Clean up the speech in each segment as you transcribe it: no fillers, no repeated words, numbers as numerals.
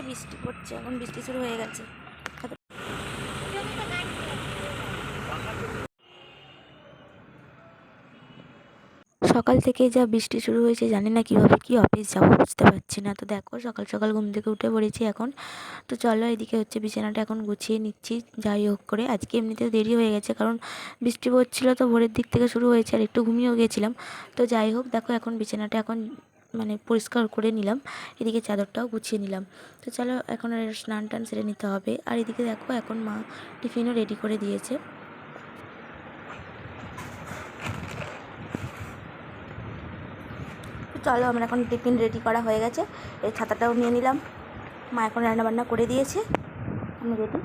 বৃষ্টি পড়ছে, এখন বৃষ্টি শুরু হয়ে গেছে। সকাল থেকে যা বৃষ্টি শুরু হয়েছে, জানি না কীভাবে কি অফিস যাবো, বুঝতে পারছি না। তো দেখো সকাল সকাল ঘুম থেকে উঠে পড়েছি এখন। তো চলো, এদিকে হচ্ছে বিছানাটা এখন গুছিয়ে নিচ্ছি যাই হোক করে। আজকে এমনিতেও দেরি হয়ে গেছে, কারণ বৃষ্টি পড়ছিলো তো ভোরের দিক থেকে শুরু হয়েছে, আর একটু ঘুমিয়েও গেছিলাম। তো যাই হোক, দেখো এখন বিছানাটা এখন মানে পরিষ্কার করে নিলাম, এদিকে চাদরটাও গুছিয়ে নিলাম। তো চলো, এখন স্নান টান সেরে নিতে হবে। আর এদিকে দেখো এখন মা টিফিনও রেডি করে দিয়েছে। চলো, আমরা এখন টিফিন রেডি করা হয়ে গেছে, এই ছাতাটাও নিয়ে নিলাম। মা এখন রান্নাবান্না করে দিয়েছে, আমি রেডি।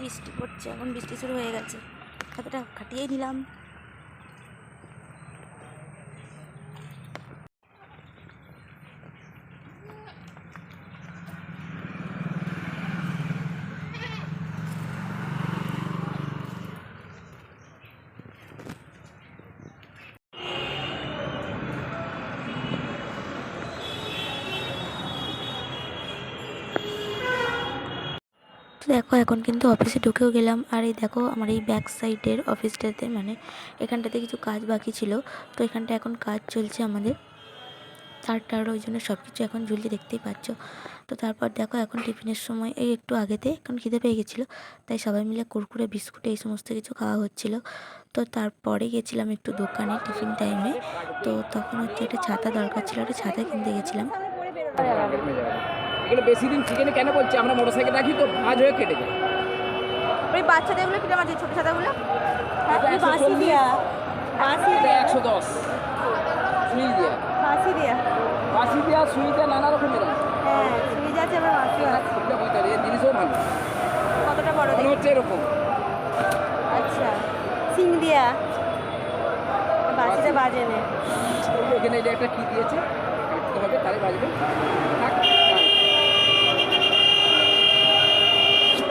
বৃষ্টি পড়ছে, এখন বৃষ্টি শুরু হয়ে গেছে। ছাতাটা খাটিয়ে নিলাম। দেখো এখন কিন্তু অফিসে ঢুকেও গেলাম। আর এই দেখো আমার এই ব্যাক সাইডের অফিসটাতে, মানে এখানটাতে কিছু কাজ বাকি ছিল, তো এখানটা এখন কাজ চলছে আমাদের তার ওই জন্য সব কিছু এখন ঝুলছে, দেখতেই পাচ্ছ। তো তারপর দেখো এখন টিফিনের সময় এই একটু আগেতে এখন খিদে পেয়ে গেছিলো, তাই সবাই মিলে কুরকুরে বিস্কুট এই সমস্ত কিছু খাওয়া হচ্ছিলো। তো তারপরে গেছিলাম একটু দোকানে টিফিন টাইমে, তো তখন হচ্ছে একটা ছাতা দরকার ছিল, একটা ছাতা কিনতে গেছিলাম। এগুলো বেশি দিন চিকেনে কেন বলছি, আমরা মোটরসাইকেল রাখি তো ভাঁজ হয়ে কেটে যায়। ওই বাচ্চাদেরগুলো কিনে আমার ছোটো ছাতাগুলো, বাসি দিয়া 110 সুই দিয়া, বাসি দিয়া সুই দিয়া নানা রকমের আছে। হ্যাঁ সুইচ আছে, আবার বাসিও আছে। এই জিনিসও ভালো, কতটা বড় মনে হচ্ছে এরকম। আচ্ছা, সিং দিয়া বাসিটা বাজে না। এখানে এটা একটা কি দিয়েছে, কাটতে হবে তাই বাজবে। থাক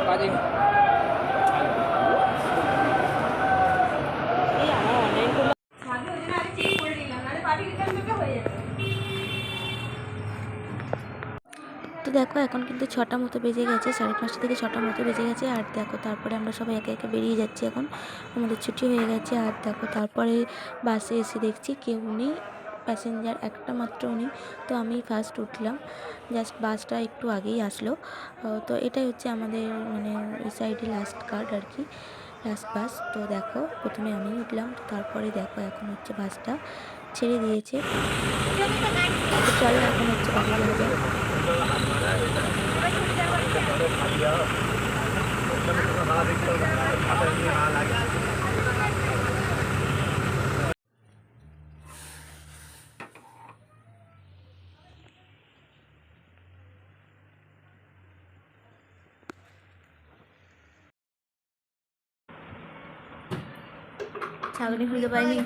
বাজে তো দেখো এখন কিন্তু 6টা মতো বেজে গেছে, 5:30 থেকে 6টা মতো বেজে গেছে। আর দেখো তারপরে আমরা সবাই একে একে বেরিয়ে যাচ্ছি, এখন আমাদের ছুটি হয়ে গেছে। আর দেখো তারপরে বাসে এসে দেখছি কেউ নেই, প্যাসেঞ্জার একটা মাত্র উনি। তো আমি ফার্স্ট উঠলাম, জাস্ট বাসটা একটু আগেই আসলো। তো এটাই হচ্ছে আমাদের মানে এই সাইডে লাস্ট কার্ড আর কি, লাস্ট বাস। তো দেখো প্রথমে আমি উঠলাম, তো তারপরে দেখো এখন হচ্ছে বাসটা ছেড়ে দিয়েছে। তো চলো এখন হচ্ছে বাড়ি যাওয়া যায়। ছাগনি খুঁজে পাইনি,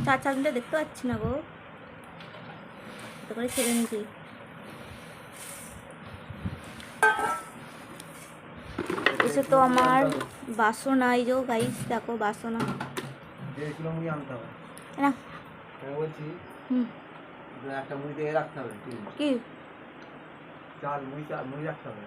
চার ছাগনিটা দেখতে পাচ্ছি না গো, তো করে ছেড়ে নিয়েছি। এসে তো আমার বাসও নাই গো গাইস, দেখো বাসও না না। একটা মুড়ি দিয়ে রাখতে হবে, কি চাল মুড়ি রাখতে হবে।